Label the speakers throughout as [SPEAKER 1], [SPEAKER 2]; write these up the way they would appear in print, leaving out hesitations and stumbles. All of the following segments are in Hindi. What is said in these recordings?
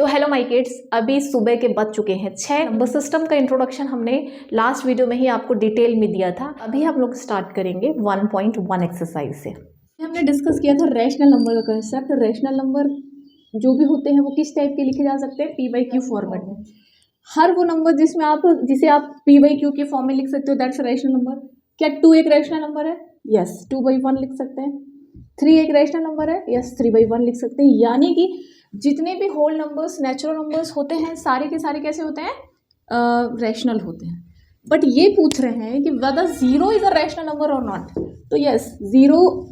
[SPEAKER 1] तो हेलो माय किड्स, अभी सुबह के बज चुके हैं 6। नंबर सिस्टम का इंट्रोडक्शन हमने लास्ट वीडियो में ही आपको डिटेल में दिया था। अभी हम लोग स्टार्ट करेंगे 1.1 एक्सरसाइज से।
[SPEAKER 2] हमने डिस्कस किया था रैशनल नंबर का कंसेप्ट। रैशनल नंबर जो भी होते हैं वो किस टाइप के लिखे जा सकते हैं, P/Q फॉर्मेट में। हर वो नंबर जिसे आप P/Q के फॉर्म में लिख सकते हो, दैट्स रैशनल नंबर। क्या 2 एक रैशनल नंबर है? यस, 2/1 लिख सकते हैं। 3 एक रैशनल नंबर है? यस, 3/1 लिख सकते हैं। यानी कि जितने भी होल नंबर्स, नेचुरल नंबर्स होते हैं, सारे के सारे कैसे होते हैं? रैशनल होते हैं। बट ये पूछ रहे हैं कि whether 0 is a rational number और नॉट। तो yes, 0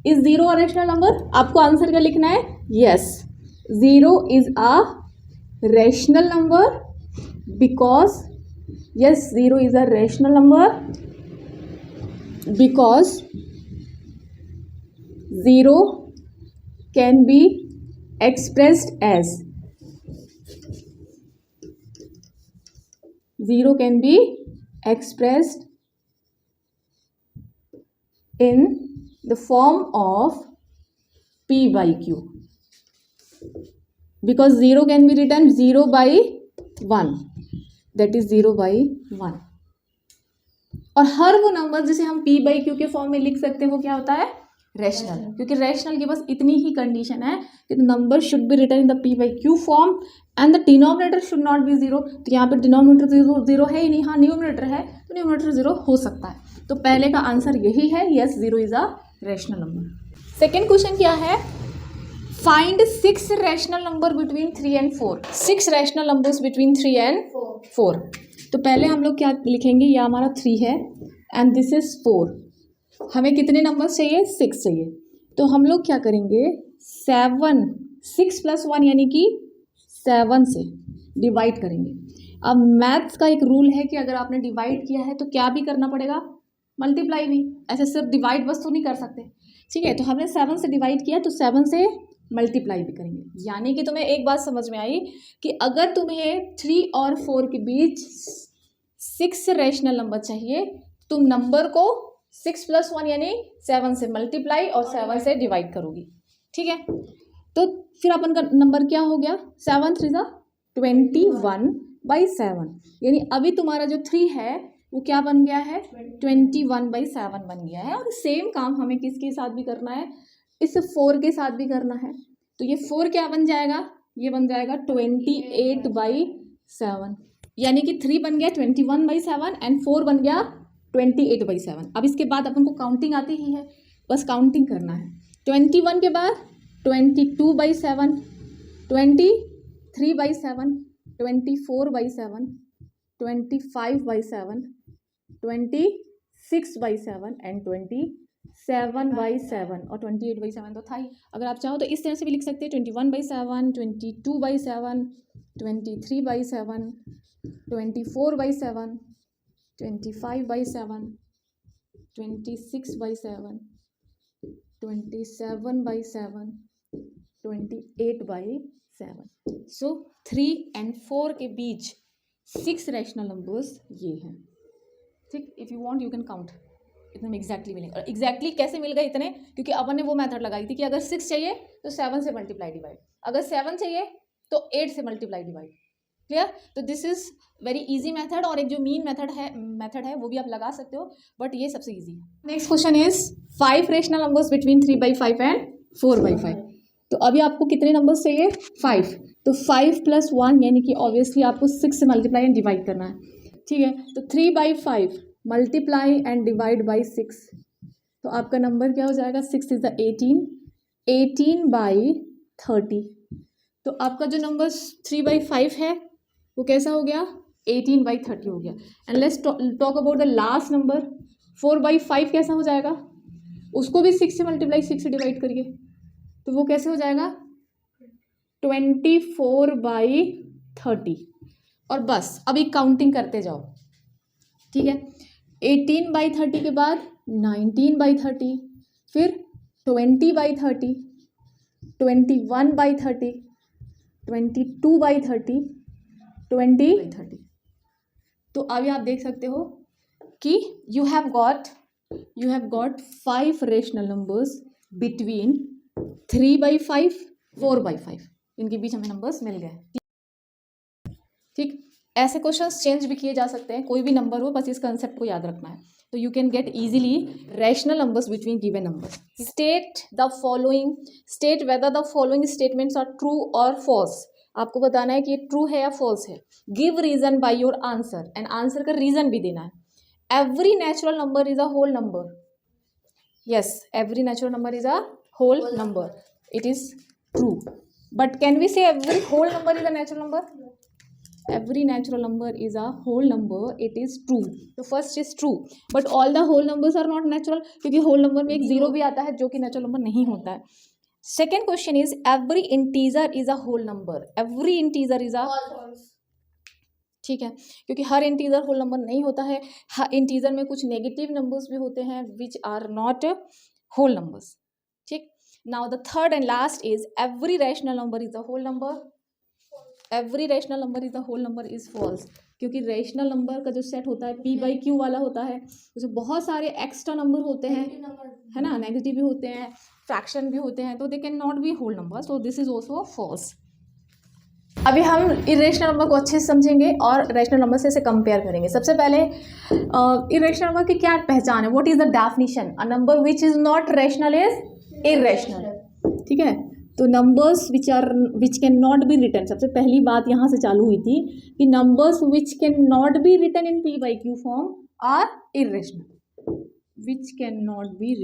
[SPEAKER 2] is 0 a rational number? आपको आंसर क्या लिखना है? Yes, 0 is a rational number because yes, 0 is a rational number because 0 can be expressed as 0 can be expressed in the form of P/Q because 0 can be written 0/1, that is 0/1। और हर वो नंबर जिसे हम P/Q के फॉर्म में लिख सकते हैं वो क्या होता है? रैशनल। क्योंकि रैशनल की बस इतनी ही कंडीशन है कि number should be written in the P/Q form and the denominator should not be 0। तो यहाँ पे डिनोमिनेटर 0 है ही नहीं। हाँ, न्यूमरेटर है तो न्यूमरेटर 0 हो सकता है। तो पहले का आंसर यही है, yes, 0 is a rational number. Second question क्या है? Find 6 rational number between 3 and 4। 6 rational numbers between 3 and 4। तो पहले हम लोग क्या लिखेंगे? ये हमारा 3 है एंड दिस इज 4। हमें कितने नंबर्स चाहिए? 6 चाहिए। तो हम लोग क्या करेंगे? 6 + 1 यानी कि 7 से डिवाइड करेंगे। अब मैथ्स का एक रूल है कि अगर आपने डिवाइड किया है तो क्या भी करना पड़ेगा? मल्टीप्लाई भी। ऐसे सिर्फ डिवाइड बस तो नहीं कर सकते, ठीक है? तो हमने 7 से डिवाइड किया तो 7 से मल्टीप्लाई भी करेंगे। यानी कि तुम्हें एक बात समझ में आई कि अगर तुम्हें 3 और 4 के बीच 6 रैशनल नंबर चाहिए, तुम नंबर को 6 + 1 यानी 7 से मल्टीप्लाई और 7 से डिवाइड करोगी, ठीक है? तो फिर अपन का नंबर क्या हो गया? 7 3 21/7। यानी अभी तुम्हारा जो 3 है वो क्या बन गया है? 21/7 बन गया है। और सेम काम हमें किसके साथ भी करना है? इस 4 के साथ भी करना है। तो ये 4 क्या बन जाएगा? ये बन जाएगा 28/7। यानी कि 3 बन गया 21/7 एंड 4 बन गया 28/7। अब इसके बाद अपन को काउंटिंग आती ही है, बस काउंटिंग करना है। 21 के बाद 22/7, 23/7, 24/7, 25/7, 26/7 एंड 27/7 और 28/7 तो था ही। अगर आप चाहो तो इस तरह से भी लिख सकते हैं 21/7, 22/7, 23/7, 24/7, 25/7, 26/7, 27/7, 28/7। सो 3 and 4 के बीच 6 रैशनल नंबर्स ये हैं, ठीक? If you want you can count. इतने एग्जैक्टली मिलेंगे। और एग्जैक्टली कैसे मिल गए इतने? क्योंकि अपन ने वो मेथड लगाई थी कि अगर 6 चाहिए तो 7 से मल्टीप्लाई डिवाइड, अगर 7 चाहिए तो 8 से मल्टीप्लाई डिवाइड। क्लियर? तो this is very easy method. और एक जो मीन मेथड है वो भी आप लगा सकते हो, बट ये सबसे इजी है। Next question is 5 rational numbers between 3/5 and 4/5। तो अभी आपको कितने नंबर्स चाहिए? 5। तो 5 + 1 यानी कि ऑब्वियसली आपको 6 से मल्टीप्लाई एंड डिवाइड करना है, ठीक है? तो 3/5 मल्टीप्लाई एंड डिवाइड बाई 6। तो आपका नंबर क्या हो जाएगा? 6 इज 18, 18/30। तो आपका जो नंबर 3/5 है वो कैसा हो गया? 18/30 हो गया। And let's talk about the last number 4/5। कैसा हो जाएगा? उसको भी 6 से मल्टीप्लाई 6 से डिवाइड करिए तो वो कैसे हो जाएगा? 24/30। और बस अभी काउंटिंग करते जाओ, ठीक है? 18/30 के बाद 19/30, फिर 20/30, 21/30, 22/30, 20/30। तो अभी आप देख सकते हो कि you have got 5 rational numbers between 3/5, 4/5। इनके बीच हमें नंबर्स मिल गए। ठीक, ऐसे क्वेश्चंस चेंज भी किए जा सकते हैं, कोई भी नंबर हो, बस इस कंसेप्ट को याद रखना है। तो you can get easily rational numbers between given numbers. State the following, state whether the following statements are true और फॉल्स। आपको बताना है कि ये ट्रू है या फॉल्स है। Give reason by your answer, and answer का रीजन भी देना है। Every natural number is a whole number. Yes, every natural number is a whole number, it is true. But can we say every whole number is a natural number? Every natural number is a whole number, it is true. तो first is true, but all the whole numbers are not natural, क्योंकि whole number में एक जीरो भी आता है जो कि natural number नहीं होता है। Second question is every integer is a whole number. Every integer is a ठीक है, क्योंकि हर इंटीजर होल नंबर नहीं होता है। इंटीजर में कुछ नेगेटिव नंबर्स भी होते हैं which are not whole numbers. ठीक, now the third and last is every rational number is a whole number. Every rational number is the whole number is false, क्योंकि रैशनल नंबर का जो सेट होता है पी बाई क्यू वाला होता है, उसमें बहुत सारे एक्स्ट्रा नंबर होते हैं, है ना, नेगेटिव भी होते हैं, फ्रैक्शन भी होते हैं, तो they can not be whole number, so this is also false. अभी हम इरेशनल नंबर को अच्छे से समझेंगे और रैशनल नंबर से इसे कंपेयर करेंगे। सबसे पहले इरेशनल नंबर की क्या पहचान है, what is the definition? A number which is not rational is irrational. ठीक है, तो numbers which can not be written, सबसे पहली बात यहाँ से चालू हुई थी कि numbers which can not be written in P by Q form are irrational, which can not be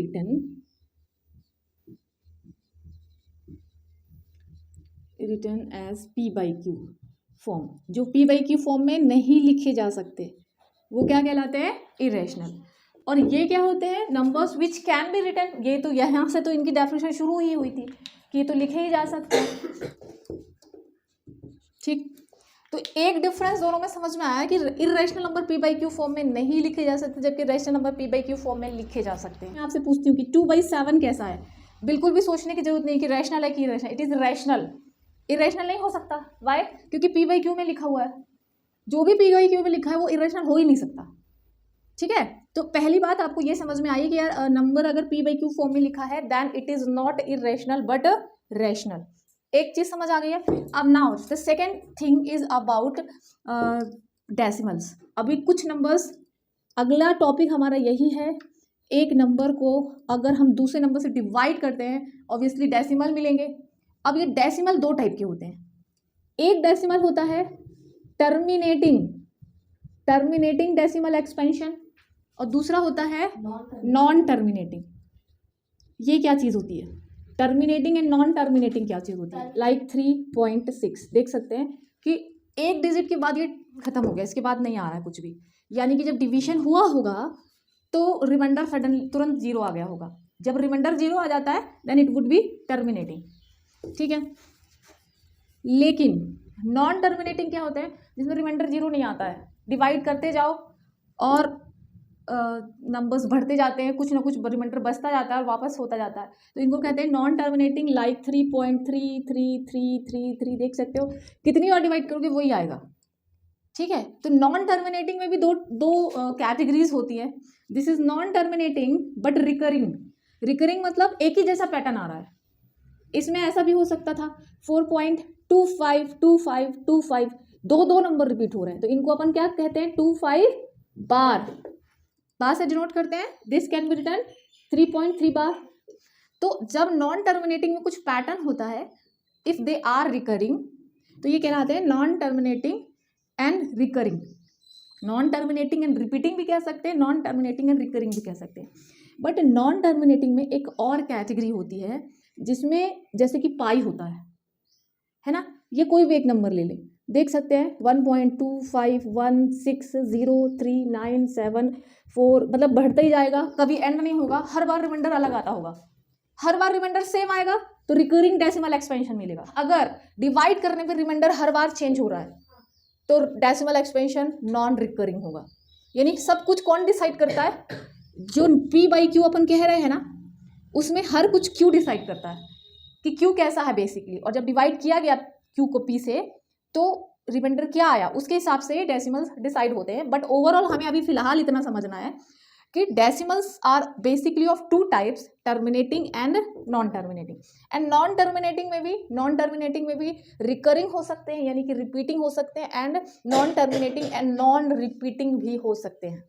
[SPEAKER 2] written as P by Q form, जो पी बाई क्यू फॉर्म में नहीं लिखे जा सकते वो क्या कहलाते हैं? इरेशनल। और ये क्या होते हैं? Numbers which can be written. ये तो यहाँ से तो इनकी डेफिनेशन शुरू ही हुई थी कि ये तो लिखे ही जा सकते हैं। ठीक, तो एक डिफरेंस दोनों में समझ में आया कि irrational number P by Q form में नहीं लिखे जा सकते, जबकि rational number P by Q form में लिखे जा सकते हैं। मैं आपसे पूछती हूँ कि 2/7 कैसा है? बिल्कुल भी सोचने की जरूरत नहीं कि रैशनल है कि irrational, it is rational. Irrational नहीं हो सकता, वाई? क्योंकि पी बाई क्यू में लिखा हुआ है, जो भी पी बाई क्यू में लिखा है वो इरेशनल हो ही नहीं सकता। ठीक है, तो पहली बात आपको ये समझ में आई कि यार नंबर अगर पी बाई क्यू फॉर्म में लिखा है then it is not irrational but rational. एक चीज समझ आ गई है। अब now the second thing is about decimals. अभी कुछ नंबर्स, अगला टॉपिक हमारा यही है, एक नंबर को अगर हम दूसरे नंबर से डिवाइड करते हैं ऑब्वियसली डेसिमल मिलेंगे। अब ये डेसिमल दो टाइप के होते हैं, एक डेसिमल होता है टर्मिनेटिंग डेसिमल एक्सपेंशन, और दूसरा होता है नॉन टर्मिनेटिंग। ये क्या चीज़ होती है? टर्मिनेटिंग एंड नॉन टर्मिनेटिंग क्या चीज़ होती है? लाइक 3.6 देख सकते हैं कि एक डिजिट के बाद ये खत्म हो गया, इसके बाद नहीं आ रहा है कुछ भी, यानी कि जब डिवीजन हुआ होगा तो रिमाइंडर सडन तुरंत जीरो आ गया होगा। जब रिमाइंडर जीरो आ जाता है then it would be terminating. ठीक है, लेकिन नॉन टर्मिनेटिंग क्या होता है? जिसमें रिमाइंडर जीरो नहीं आता है, डिवाइड करते जाओ और नंबर्स बढ़ते जाते हैं, कुछ ना कुछ रिमाइंडर बचता जाता है और वापस होता जाता है, तो इनको कहते हैं नॉन टर्मिनेटिंग। लाइक 3.333333 देख सकते हो, कितनी बार डिवाइड करोगे वही आएगा। ठीक है, तो नॉन टर्मिनेटिंग में भी दो कैटेगरीज होती है। This is non terminating but recurring मतलब एक ही जैसा पैटर्न आ रहा है। इसमें ऐसा भी हो सकता था 4.252525 दो नंबर रिपीट हो रहे हैं, तो इनको अपन क्या कहते हैं? 25 बार से डिनोट करते हैं। दिस कैन बी रिटन 3.3 बार। तो जब नॉन टर्मिनेटिंग में कुछ पैटर्न होता है, इफ दे आर रिकरिंग, तो ये कहलाते हैं non terminating and recurring. Non terminating and repeating भी कह सकते हैं, नॉन टर्मिनेटिंग एंड रिकरिंग भी कह सकते हैं। बट नॉन टर्मिनेटिंग में एक और कैटेगरी होती है जिसमें जैसे कि पाई होता है ना, ये कोई भी एक नंबर ले लें, देख सकते हैं 1.2516039744, मतलब बढ़ता ही जाएगा, कभी एंड नहीं होगा, हर बार रिमाइंडर अलग आता होगा, हर बार रिमाइंडर सेम आएगा, तो रिकरिंग डेसिमल एक्सपेंशन मिलेगा। अगर डिवाइड करने पर रिमाइंडर हर बार चेंज हो रहा है तो डेसिमल एक्सपेंशन नॉन रिकरिंग होगा। यानी सब कुछ कौन डिसाइड करता है? जो पी बाई क्यू अपन कह रहे हैं ना, उसमें हर कुछ क्यू डिसाइड करता है कि क्यू कैसा है बेसिकली, और जब डिवाइड किया गया क्यू को पी से तो रिमाइंडर क्या आया उसके हिसाब से डेसिमल्स डिसाइड होते हैं। बट ओवरऑल हमें अभी फिलहाल इतना समझना है कि decimals are basically of two types, terminating and non terminating. And non terminating में भी रिकरिंग हो सकते हैं, यानी कि रिपीटिंग हो सकते हैं, and non terminating and non repeating भी हो सकते हैं।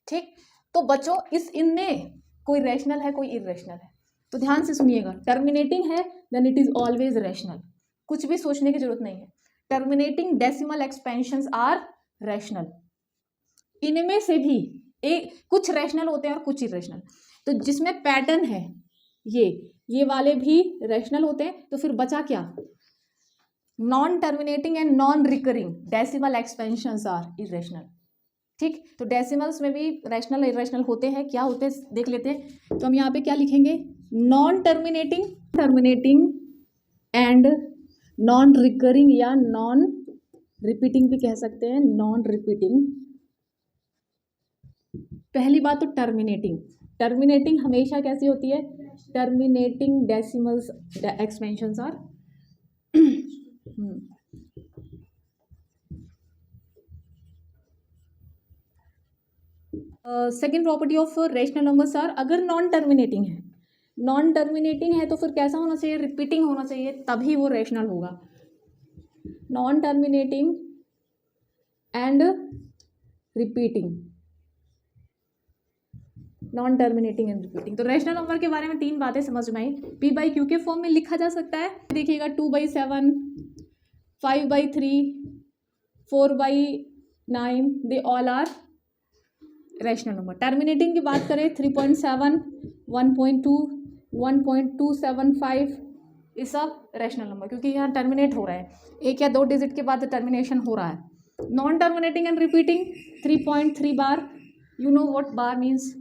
[SPEAKER 2] ठीक, तो बच्चों इनमें कोई रैशनल है, कोई इरेशनल है, तो ध्यान से सुनिएगा। टर्मिनेटिंग है then it is always rational, कुछ भी सोचने की जरूरत नहीं है। Terminating decimal expansions are rational. इनमें से भी कुछ रैशनल होते हैं और कुछ इरेशनल। तो जिसमें पैटर्न है ये वाले भी रैशनल होते हैं। तो फिर बचा क्या? Non terminating and non recurring decimal expansions are irrational. ठीक, तो डेसिमल्स में भी रैशनल इरेशनल होते हैं। क्या होते हैं देख लेते हैं। तो हम यहाँ पे क्या लिखेंगे? Non terminating and non recurring या नॉन रिपीटिंग भी कह सकते हैं, नॉन रिपीटिंग। पहली बात तो टर्मिनेटिंग हमेशा कैसी होती है? Terminating decimals expansions are second property of rational numbers are, अगर नॉन टर्मिनेटिंग है तो फिर कैसा होना चाहिए? रिपीटिंग होना चाहिए, तभी वो रेशनल होगा। Non terminating and repeating, non terminating and repeating. तो रेशनल नंबर के बारे में 3 बातें समझ में आई। पी बाई क्यू के फॉर्म में लिखा जा सकता है, देखिएगा 2/7, 5/3, 4/9, they all are rational number. Terminating की बात करें 3.7, 1.2, 1.275, ये सब रैशनल नंबर, क्योंकि यहाँ टर्मिनेट हो रहा है, 1 या 2 डिजिट के बाद टर्मिनेशन हो रहा है। Non terminating and repeating 3.3 bar, you know what bar means,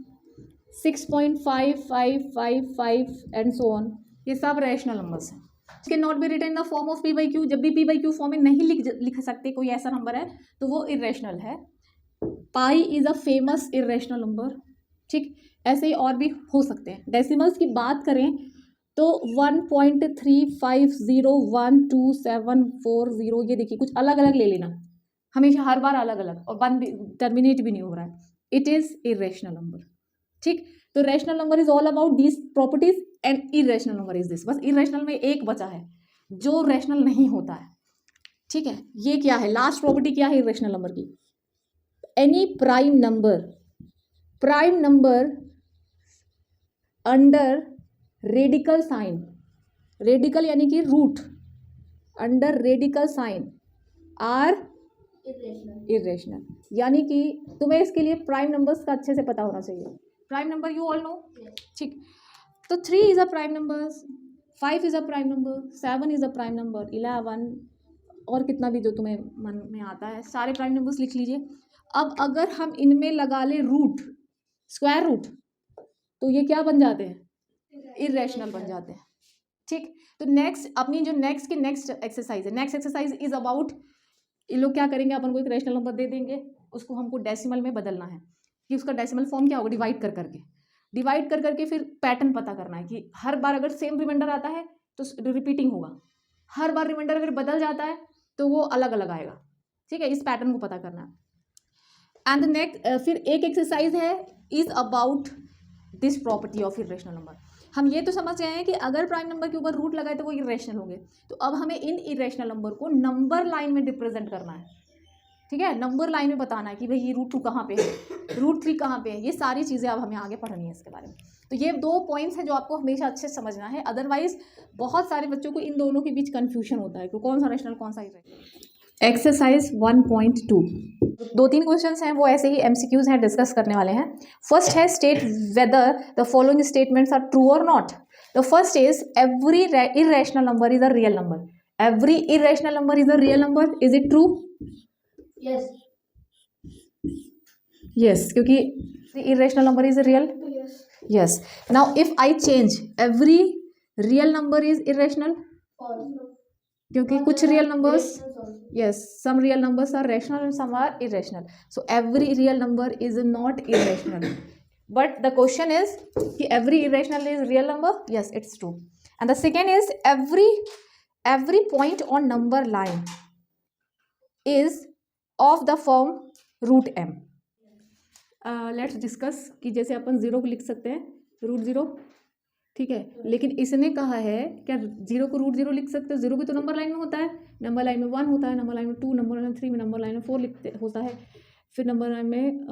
[SPEAKER 2] 6.5555 and so on, ये सब रैशनल नंबर्स हैं। Can not be written in the form of P by Q, जब भी पी बाई क्यू फॉर्म में नहीं लिख सकते कोई ऐसा नंबर है तो वो इरेशनल है। Pi is a famous irrational number. ठीक, ऐसे ही और भी हो सकते हैं। डेसिमल्स की बात करें तो 1.35012740, ये देखिए कुछ अलग अलग ले लेना, हमेशा हर बार अलग अलग, और वन भी टर्मिनेट भी नहीं हो रहा है, इट इज इरेशनल नंबर। ठीक, तो rational number is all about these properties and irrational number is this. बस इरेशनल में एक बचा है जो रैशनल नहीं होता है। ठीक है, ये क्या है? लास्ट प्रॉपर्टी क्या है इरेशनल नंबर की? Any prime number under radical sign, radical यानी कि root, under radical sign are irrational. यानी कि तुम्हें इसके लिए प्राइम नंबर्स का अच्छे से पता होना चाहिए। Prime number you all know. ठीक, तो 3 is a prime number, 5 is a prime number, 7 is a prime number, 11 और कितना भी जो तुम्हें मन में आता है, सारे प्राइम नंबर्स लिख लीजिए। अब अगर हम इनमें लगा ले रूट, स्क्वायर रूट, तो ये क्या बन जाते हैं? इरेशनल बन जाते हैं। ठीक, तो नेक्स्ट अपनी जो नेक्स्ट एक्सरसाइज है, नेक्स्ट एक्सरसाइज इज अबाउट, ये लोग क्या करेंगे, अपन को एक रैशनल नंबर दे देंगे, उसको हमको डेसिमल में बदलना है कि उसका डेसिमल फॉर्म क्या होगा? डिवाइड कर करके फिर पैटर्न पता करना है कि हर बार अगर सेम रिमाइंडर आता है तो रिपीटिंग होगा, हर बार रिमाइंडर अगर बदल जाता है तो वो अलग अलग आएगा। ठीक है, इस पैटर्न को पता करना है। एंड नेक्स्ट फिर एक एक्सरसाइज है is about this property of irrational number. हम ये तो समझ गए हैं कि अगर प्राइम नंबर के ऊपर रूट लगाए तो वो इरेशनल होंगे, तो अब हमें इन इरेशनल नंबर को नंबर लाइन में रिप्रेजेंट करना है। ठीक है, नंबर लाइन में बताना है कि भाई ये रूट 2 कहाँ पे है, रूट 3 कहाँ पे है, ये सारी चीज़ें अब हमें आगे पढ़नी है इसके बारे में। तो ये 2 पॉइंट्स हैं जो आपको हमेशा अच्छे से समझना है, अदरवाइज बहुत सारे बच्चों को इन दोनों के बीच कन्फ्यूजन होता है कि कौन सा रैशनल कौन सा इरेशनल। एक्सरसाइज 1.2 2-3 क्वेश्चंस हैं, वो ऐसे ही MCQs हैं, डिस्कस करने वाले हैं। फर्स्ट है state whether the following statements are true और not. The first is every irrational number is a real number. Every irrational number is a real number, is it true?
[SPEAKER 3] Yes.
[SPEAKER 2] Yes, क्योंकि irrational number is real.
[SPEAKER 3] Yes.
[SPEAKER 2] Yes. Now if I change every real number is irrational,
[SPEAKER 3] False.
[SPEAKER 2] क्योंकि
[SPEAKER 3] But
[SPEAKER 2] कुछ
[SPEAKER 3] there
[SPEAKER 2] real
[SPEAKER 3] are
[SPEAKER 2] numbers,
[SPEAKER 3] irrationals also.
[SPEAKER 2] yes, some real numbers are rational and some are irrational. So every real number is not irrational. But the question is कि every irrational is real number? Yes, it's true. And the second is every point on number line is of the form root m. Let's discuss कि जैसे अपन 0 को लिख सकते हैं √0, ठीक है, लेकिन इसने कहा है क्या 0 को √0 लिख सकते हो? 0 भी तो नंबर लाइन में होता है, नंबर लाइन में 1 होता है, नंबर लाइन में 2, नंबर लाइन में 3 में, नंबर लाइन में 4 लिखते होता है, फिर नंबर लाइन में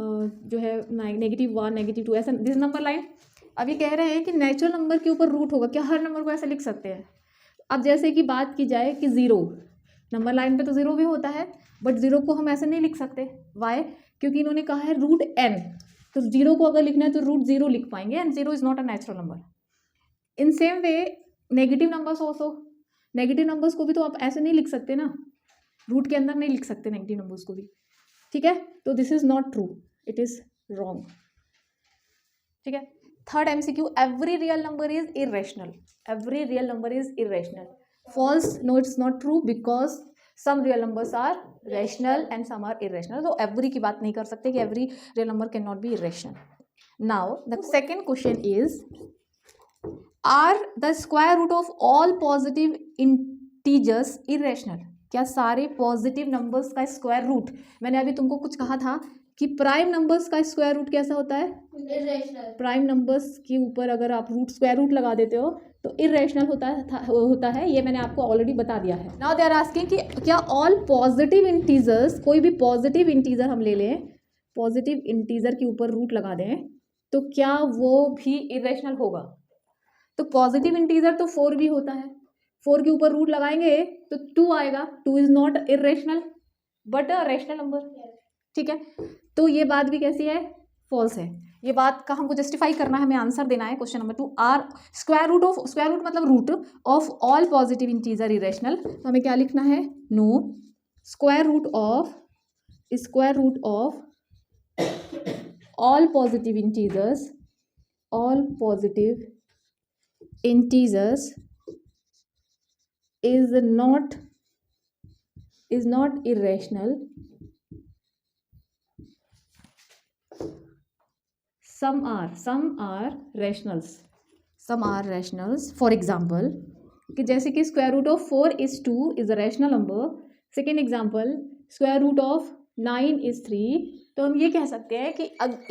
[SPEAKER 2] जो है -1 -2 ऐसा दिस नंबर लाइन। अभी कह रहे हैं कि नेचुरल नंबर के ऊपर रूट होगा, क्या हर नंबर को ऐसे लिख सकते हैं? अब जैसे कि बात की जाए कि 0 नंबर लाइन पे तो 0 भी होता है, बट 0 को हम ऐसे नहीं लिख सकते। वाई? क्योंकि इन्होंने कहा है √n, तो 0 को अगर लिखना है तो √0 लिख पाएंगे, and 0 is not a natural number. In same way negative numbers also, negative numbers को भी तो आप ऐसे नहीं लिख सकते ना, रूट के अंदर नहीं लिख सकते नेगेटिव नंबर्स को भी, ठीक है। तो this is not true, it is wrong, ठीक है। Third MCQ, every real number is irrational, every real number is irrational. False, no it's not true, because some real numbers are rational and some are irrational. तो एवरी की बात नहीं कर सकते कि every real number can not be irrational. Now the second question is, are the square root of all positive integers irrational? क्या सारे पॉजिटिव नंबर्स का स्क्वायर रूट, मैंने अभी तुमको कुछ कहा था कि प्राइम नंबर्स का स्क्वायर रूट कैसा होता है?
[SPEAKER 3] इरेशनल।
[SPEAKER 2] प्राइम नंबर्स के ऊपर अगर आप रूट स्क्वायर रूट लगा देते हो तो इरेशनल होता है, ये मैंने आपको ऑलरेडी बता दिया है। नाउ दे आर आस्किंग कि क्या ऑल पॉजिटिव इंटीजर्स, कोई भी पॉजिटिव इंटीजर हम ले लें, पॉजिटिव इंटीजर के ऊपर रूट लगा दें तो क्या वो भी इरेशनल होगा? तो पॉजिटिव इंटीजर तो 4 भी होता है, 4 के ऊपर रूट लगाएंगे तो 2 आएगा, 2 is not irrational but a rational number, ठीक है। तो ये बात भी कैसी है? फॉल्स है। ये बात का हमको जस्टिफाई करना है, हमें आंसर देना है। Question number 2, are square root मतलब root of all positive integer irrational, तो हमें क्या लिखना है? No, square root of all positive integers is not irrational. Some are rationals. For example, कि जैसे कि square root of 4 is 2 is a rational number. Second example, square root of 9 is 3. तो हम ये कह सकते हैं कि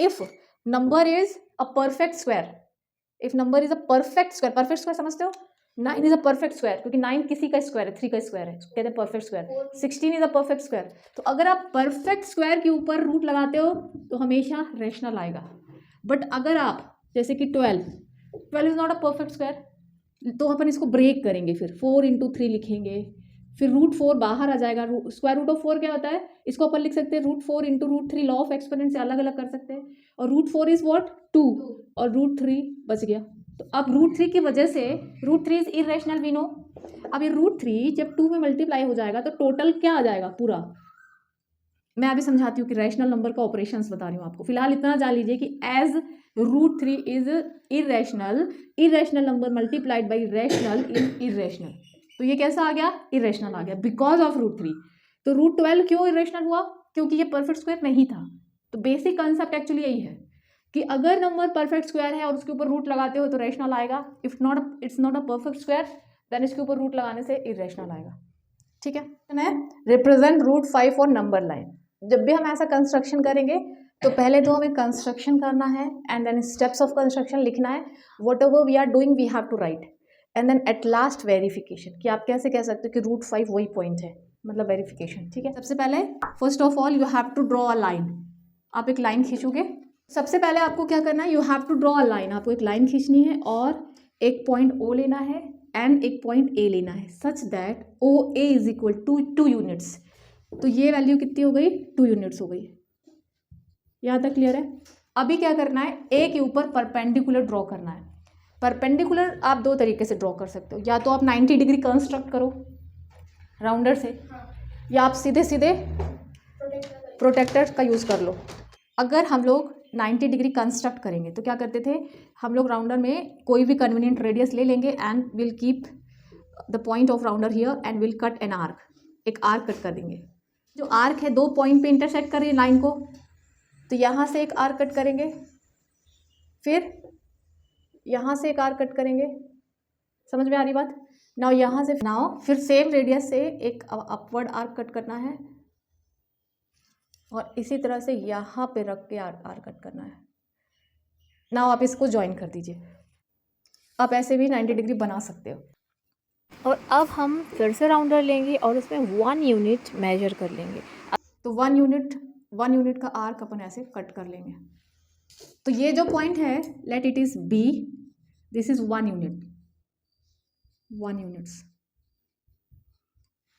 [SPEAKER 2] if number is a perfect square, if number is a perfect square समझते हो? 9 इज अ परफेक्ट स्क्वायर, क्योंकि 9 किसी का स्क्वायर है, 3 का स्क्वायर है, कहते हैं perfect square. 16 is a perfect square. तो अगर आप परफेक्ट स्क्वायर के ऊपर रूट लगाते हो तो हमेशा रैशनल आएगा। बट अगर आप जैसे कि 12 is not a perfect square, तो अपन इसको ब्रेक करेंगे, फिर 4 × 3 लिखेंगे, फिर √4 बाहर आ जाएगा। स्क्वायर रूट ऑफ 4 क्या होता है? इसको अपन लिख सकते हैं √4 × √3, लॉ ऑफ एक्सपोनेंट से अलग अलग कर सकते हैं। और √4 इज व्हाट? 2, और √3 बच गया। तो अब √3 की वजह से √3 इज इरेशनल, वी नो। अब ये √3 जब 2 में मल्टीप्लाई हो जाएगा तो टोटल क्या आ जाएगा पूरा? मैं अभी समझाती हूँ कि रैशनल नंबर का ऑपरेशंस बता रही हूँ आपको। फिलहाल इतना जान लीजिए कि as √3 is irrational number multiplied by rational is irrational. तो ये कैसा आ गया? इरेशनल आ गया बिकॉज ऑफ √3। तो √12 क्यों इरेशनल हुआ? क्योंकि ये परफेक्ट स्क्वायर नहीं था। तो बेसिक कंसेप्ट एक्चुअली यही है कि अगर नंबर परफेक्ट स्क्वायर है और उसके ऊपर रूट लगाते हो तो रैशनल आएगा। If not, it's not a perfect square, then इसके ऊपर रूट लगाने से इरेशनल आएगा, ठीक है। Represent √5 for number line. जब भी हम ऐसा कंस्ट्रक्शन करेंगे तो पहले तो हमें कंस्ट्रक्शन करना है and then steps of construction लिखना है। Whatever we are doing we have to write, and then at last verification, कि आप कैसे कह सकते हो कि √5 वही पॉइंट है, मतलब वेरिफिकेशन, ठीक है। सबसे पहले first of all you have to draw a line. आप एक लाइन खींचोगे, सबसे पहले आपको क्या करना है? You have to draw a line. आपको एक लाइन खींचनी है और एक पॉइंट O लेना है एंड एक पॉइंट A लेना है, such that OA is equal to 2 units. तो ये वैल्यू कितनी हो गई? 2 यूनिट्स हो गई। यहाँ तक क्लियर है? अभी क्या करना है? A के ऊपर परपेंडिकुलर ड्रॉ करना है। परपेंडिकुलर आप 2 तरीके से ड्रॉ कर सकते हो, या तो आप 90 डिग्री कंस्ट्रक्ट करो राउंडर से, या आप सीधे सीधे प्रोटेक्टर का यूज़ कर लो। अगर हम लोग 90 डिग्री कंस्ट्रक्ट करेंगे तो क्या करते थे हम लोग? राउंडर में कोई भी कन्वीनियंट रेडियस ले लेंगे and will keep the point of rounder here and will cut an arc. एक आर्क कट कर देंगे। जो आर्क है 2 पॉइंट पे इंटरसेक्ट कर रही है लाइन को, तो यहाँ से एक आर्क कट करेंगे, फिर यहाँ से एक आर्क कट करेंगे। समझ में आ रही बात? नाउ यहाँ से फिर सेम रेडियस से एक अपवर्ड आर्क कट करना है,
[SPEAKER 1] और इसी तरह से यहाँ पे रख के आर कट करना है। नाउ आप इसको ज्वाइन कर दीजिए। आप ऐसे भी 90 डिग्री बना सकते हो। और अब हम फिर से राउंडर लेंगे और उसमें 1 यूनिट मेजर कर लेंगे। तो 1 यूनिट का आर्क अपन ऐसे कट कर लेंगे। तो ये जो पॉइंट है, let it is B, this is 1 unit, 1 units,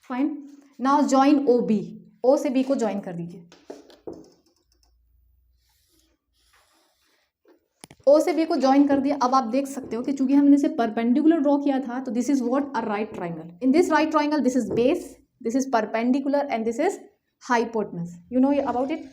[SPEAKER 1] fine. Now join O B, O से बी को ज्वाइन कर दीजिए। ओ से बी को ज्वाइन कर दिया। अब आप देख सकते हो कि चूंकि हमने इसे परपेंडिकुलर ड्रॉ किया था, तो this is what, a right triangle. In this right triangle this is base, this is perpendicular and this is hypotenuse. You know about it?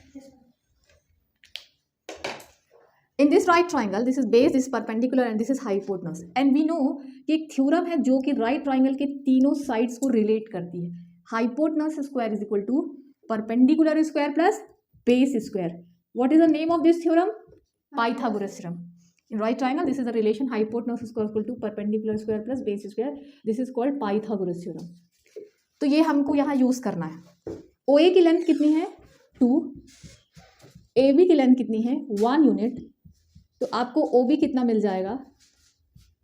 [SPEAKER 1] In this right triangle, this is base, this is perpendicular and this is hypotenuse. And we know कि एक थ्योरम है जो कि राइट ट्राइंगल के तीनों साइड्स को रिलेट करती है। Hypotenuse square is equal to perpendicular square plus base square. What is the name of this theorem? Pythagoras theorem. In right triangle, this is the relation hypotenuse square equal to perpendicular square plus base square. This is called Pythagoras theorem. तो ये हमको यहाँ यूज करना है। ओ ए की लेंथ कितनी है? 2, ए बी की लेंथ कितनी है? 1 यूनिट। तो आपको ओ बी कितना मिल जाएगा?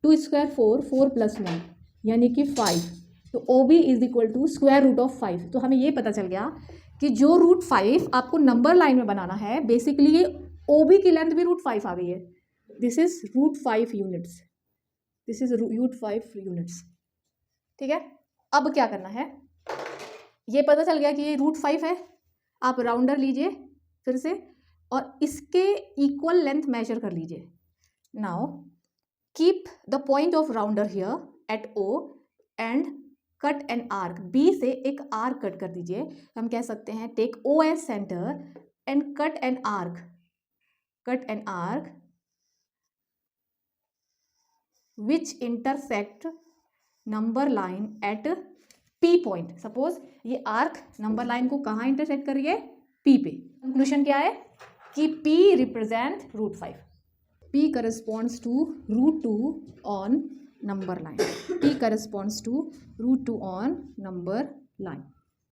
[SPEAKER 1] 2 स्क्वायर 4, 4 प्लस 1 यानी कि 5। तो O B is equal to square root of 5। तो हमें ये पता चल गया कि जो रूट 5 आपको नंबर लाइन में बनाना है, बेसिकली ये ओ बी की लेंथ भी रूट 5 आ गई है। This is root 5 units, this is root 5 units. ठीक है, अब क्या करना है? ये पता चल गया कि ये रूट 5 है। आप राउंडर लीजिए फिर से और इसके इक्वल लेंथ मेजर कर लीजिए। Now keep the point of rounder here at O and cut an arc. बी से एक आर्क कट कर दीजिए। हम कह सकते हैं take O as centre and cut an arc, cut an arc which intersect number line at P point. Suppose ये आर्क नंबर लाइन को कहाँ इंटरसेक्ट कर रही है? पी पे। कंक्लूजन क्या है कि P represent root 5। P corresponds to root 2 on number line, P corresponds to root 2 on number line.